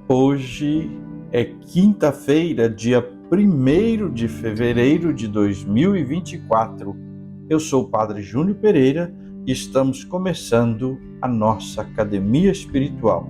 Hoje é quinta-feira, dia 1º de fevereiro de 2024. Eu sou o Padre Júnior Pereira e estamos começando a nossa Academia Espiritual.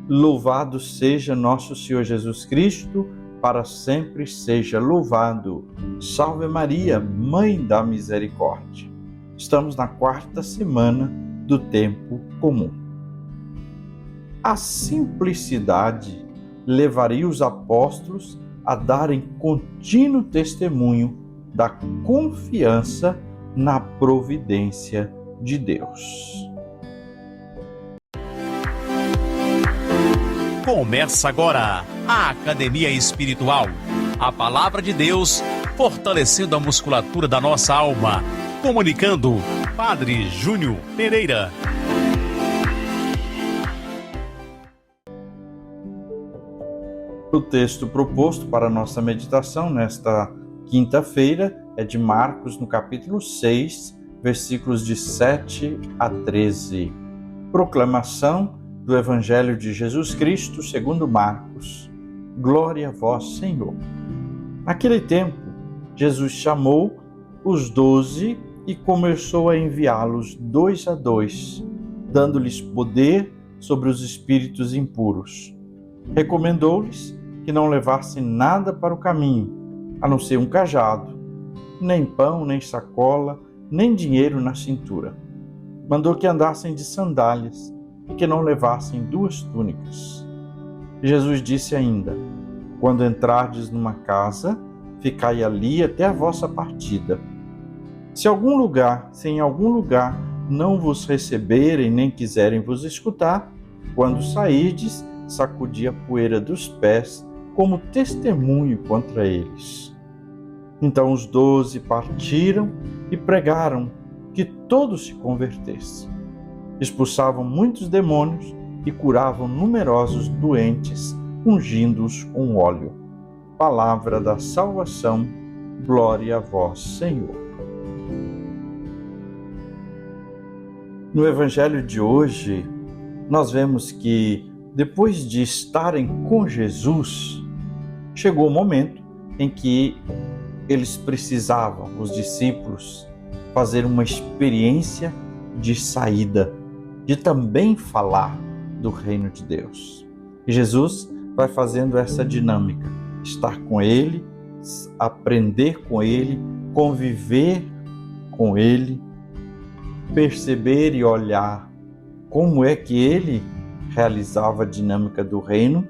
Louvado seja nosso Senhor Jesus Cristo, para sempre seja louvado. Salve Maria, Mãe da Misericórdia. Estamos na quarta semana do tempo comum. A simplicidade levaria os apóstolos a darem contínuo testemunho da confiança na providência de Deus. Começa agora a Academia Espiritual, a Palavra de Deus fortalecendo a musculatura da nossa alma. Comunicando, Padre Júnior Pereira. O texto proposto para a nossa meditação nesta quinta-feira é de Marcos, no capítulo 6, versículos de 7 a 13. Proclamação do Evangelho de Jesus Cristo segundo Marcos. Glória a vós, Senhor. Naquele tempo, Jesus chamou os 12 e começou a enviá-los 2 a 2, dando-lhes poder sobre os espíritos impuros. Recomendou-lhes que não levassem nada para o caminho, a não ser um cajado, nem pão, nem sacola, nem dinheiro na cintura. Mandou que andassem de sandálias e que não levassem 2 túnicas. Jesus disse ainda: quando entrardes numa casa, ficai ali até a vossa partida. Se em algum lugar não vos receberem nem quiserem vos escutar, quando sairdes, sacudi a poeira dos pés como testemunho contra eles. Então os 12 partiram e pregaram que todos se convertessem. Expulsavam muitos demônios e curavam numerosos doentes, ungindo-os com óleo. Palavra da salvação, glória a vós, Senhor. No Evangelho de hoje, nós vemos que depois de estarem com Jesus, chegou o momento em que eles precisavam, os discípulos, fazer uma experiência de saída, de também falar do reino de Deus. E Jesus vai fazendo essa dinâmica, estar com ele, aprender com ele, conviver com ele, perceber e olhar como é que ele realizava a dinâmica do reino,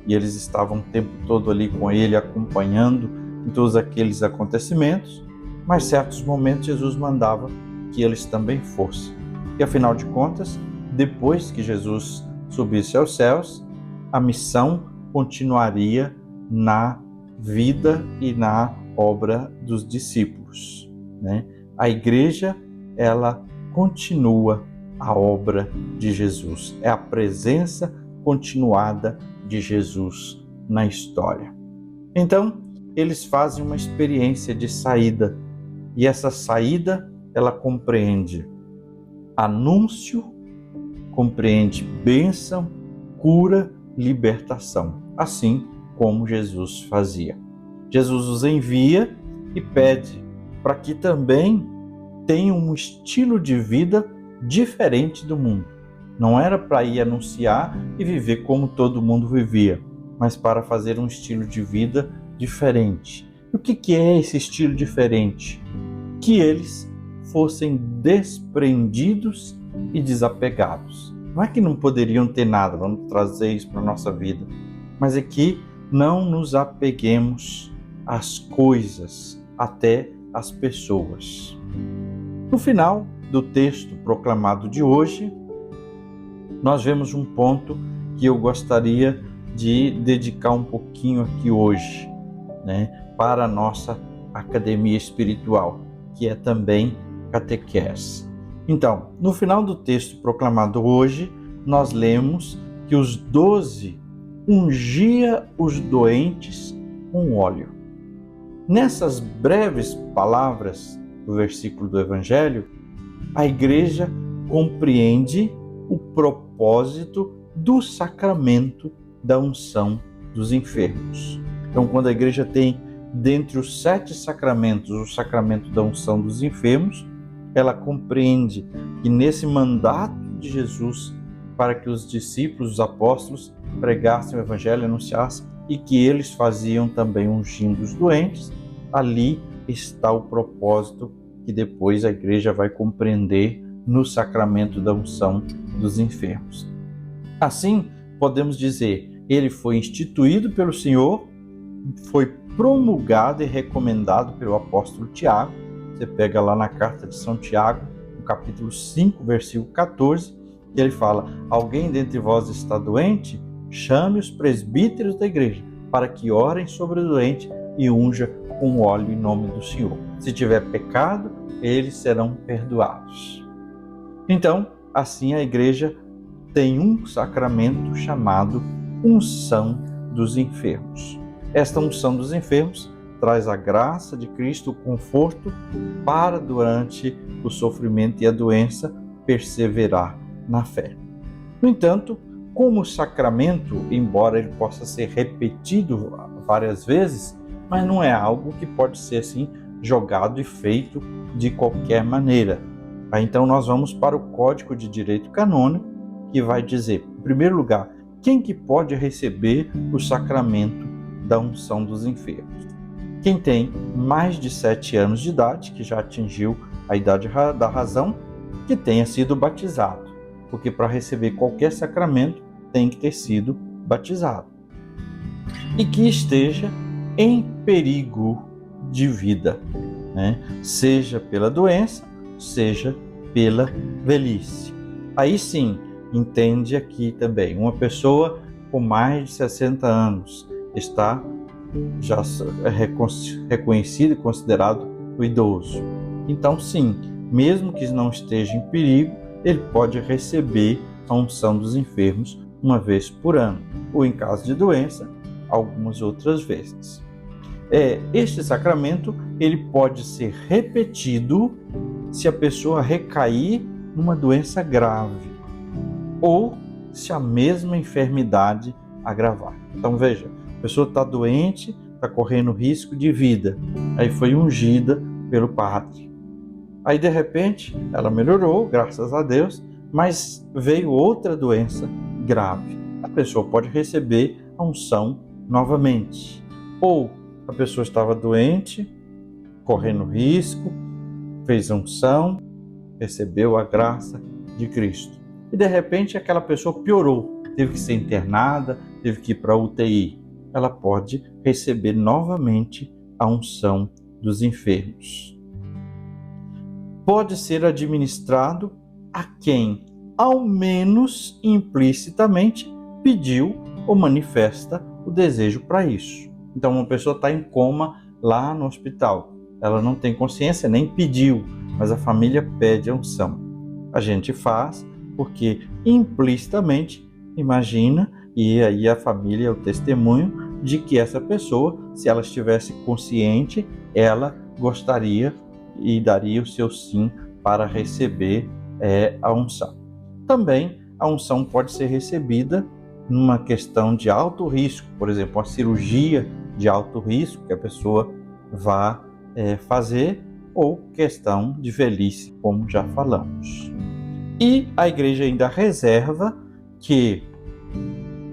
e eles estavam o tempo todo ali com ele, acompanhando em todos aqueles acontecimentos, mas certos momentos Jesus mandava que eles também fossem. E afinal de contas, depois que Jesus subisse aos céus, a missão continuaria na vida e na obra dos discípulos, né? A igreja, ela continua a obra de Jesus. É a presença continuada de Jesus na história. Então, eles fazem uma experiência de saída, e essa saída, ela compreende anúncio, compreende bênção, cura, libertação, assim como Jesus fazia. Jesus os envia e pede para que também tenham um estilo de vida diferente do mundo. Não era para ir anunciar e viver como todo mundo vivia, mas para fazer um estilo de vida diferente. E o que é esse estilo diferente? Que eles fossem desprendidos e desapegados. Não é que não poderiam ter nada, vamos trazer isso para a nossa vida, mas é que não nos apeguemos às coisas, até às pessoas. No final do texto proclamado de hoje, nós vemos um ponto que eu gostaria de dedicar um pouquinho aqui hoje, né, para a nossa academia espiritual, que é também catequese. Então, no final do texto proclamado hoje, nós lemos que os 12 ungia os doentes com óleo. Nessas breves palavras do versículo do Evangelho, a igreja compreende o propósito do sacramento da unção dos enfermos. Então, quando a igreja tem, dentre os 7 sacramentos, o sacramento da unção dos enfermos, ela compreende que nesse mandato de Jesus para que os discípulos, os apóstolos, pregassem o evangelho, anunciassem, e que eles faziam também ungindo os doentes, ali está o propósito que depois a igreja vai compreender no sacramento da unção dos enfermos. Assim, podemos dizer, ele foi instituído pelo Senhor, foi promulgado e recomendado pelo apóstolo Tiago. Você pega lá na carta de São Tiago, no capítulo 5, versículo 14, que ele fala: alguém dentre vós está doente? Chame os presbíteros da igreja, para que orem sobre o doente e unja com óleo em nome do Senhor. Se tiver pecado, eles serão perdoados. Então, assim a igreja tem um sacramento chamado unção dos enfermos. Esta unção dos enfermos traz a graça de Cristo, o conforto para, durante o sofrimento e a doença, perseverar na fé. No entanto, como sacramento, embora ele possa ser repetido várias vezes, mas não é algo que pode ser assim jogado e feito de qualquer maneira. Então nós vamos para o Código de Direito Canônico, que vai dizer, em primeiro lugar, quem que pode receber o sacramento da unção dos enfermos. Quem tem mais de 7 anos de idade, que já atingiu a idade da razão, que tenha sido batizado, porque para receber qualquer sacramento tem que ter sido batizado. E que esteja em perigo de vida, né? Seja pela doença, seja pela velhice. Aí sim, entende aqui também, uma pessoa com mais de 60 anos está já reconhecido e considerado o idoso. Então sim, mesmo que não esteja em perigo, ele pode receber a unção dos enfermos uma vez por ano, ou em caso de doença, algumas outras vezes. Este sacramento ele pode ser repetido se a pessoa recair numa doença grave ou se a mesma enfermidade agravar. Então veja, a pessoa está doente, está correndo risco de vida, aí foi ungida pelo padre. Aí de repente ela melhorou, graças a Deus, mas veio outra doença grave. A pessoa pode receber a unção novamente. Ou a pessoa estava doente, correndo risco, fez a unção, recebeu a graça de Cristo. E de repente aquela pessoa piorou, teve que ser internada, teve que ir para a UTI. Ela pode receber novamente a unção dos enfermos. Pode ser administrado a quem, ao menos implicitamente, pediu ou manifesta o desejo para isso. Então, uma pessoa está em coma lá no hospital. Ela não tem consciência, nem pediu, mas a família pede a unção. A gente faz porque implicitamente imagina, e aí a família é o testemunho de que essa pessoa, se ela estivesse consciente, ela gostaria e daria o seu sim para receber a unção. Também a unção pode ser recebida numa questão de alto risco, por exemplo, uma cirurgia de alto risco que a pessoa vá fazer, ou questão de velhice, como já falamos. E a igreja ainda reserva que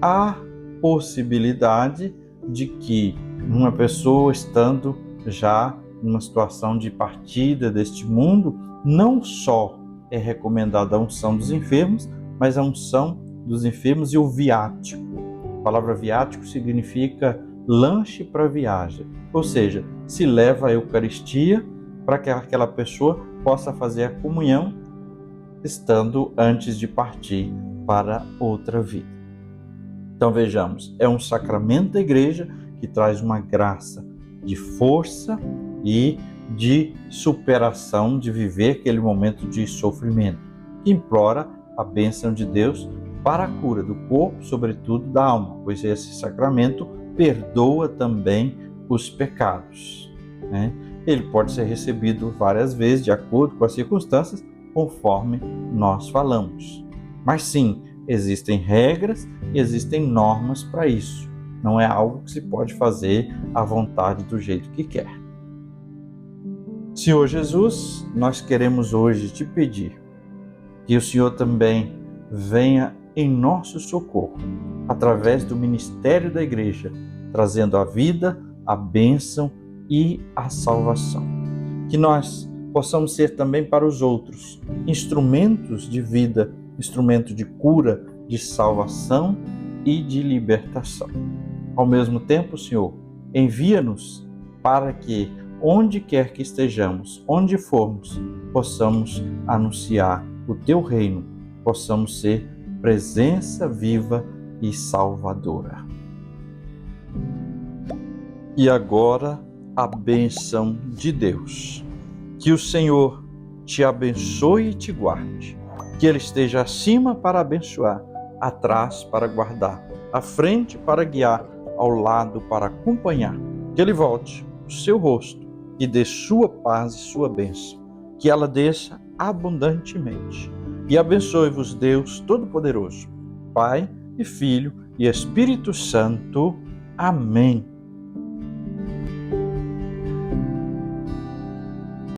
há possibilidade de que uma pessoa estando já numa situação de partida deste mundo, não só é recomendada a unção dos enfermos, mas a unção dos enfermos e o viático. A palavra viático significa lanche para viagem, ou seja, se leva a Eucaristia para que aquela pessoa possa fazer a comunhão estando antes de partir para outra vida. Então vejamos, é um sacramento da igreja que traz uma graça de força e de superação, de viver aquele momento de sofrimento, que implora a bênção de Deus para a cura do corpo, sobretudo da alma, pois esse sacramento perdoa também os pecados, né? Ele pode ser recebido várias vezes, de acordo com as circunstâncias, conforme nós falamos. Mas sim, Existem regras e existem normas para isso. Não é algo que se pode fazer à vontade do jeito que quer. Senhor Jesus, nós queremos hoje te pedir que o Senhor também venha em nosso socorro, através do ministério da igreja, trazendo a vida, a bênção e a salvação. Que nós possamos ser também para os outros instrumentos de vida, instrumento de cura, de salvação e de libertação. Ao mesmo tempo, Senhor, envia-nos para que, onde quer que estejamos, onde formos, possamos anunciar o Teu reino, possamos ser presença viva e salvadora. E agora, a bênção de Deus. Que o Senhor te abençoe e te guarde. Que Ele esteja acima para abençoar, atrás para guardar, à frente para guiar, ao lado para acompanhar. Que Ele volte o seu rosto e dê sua paz e sua bênção. Que ela desça abundantemente. E abençoe-vos Deus Todo-Poderoso, Pai e Filho e Espírito Santo. Amém.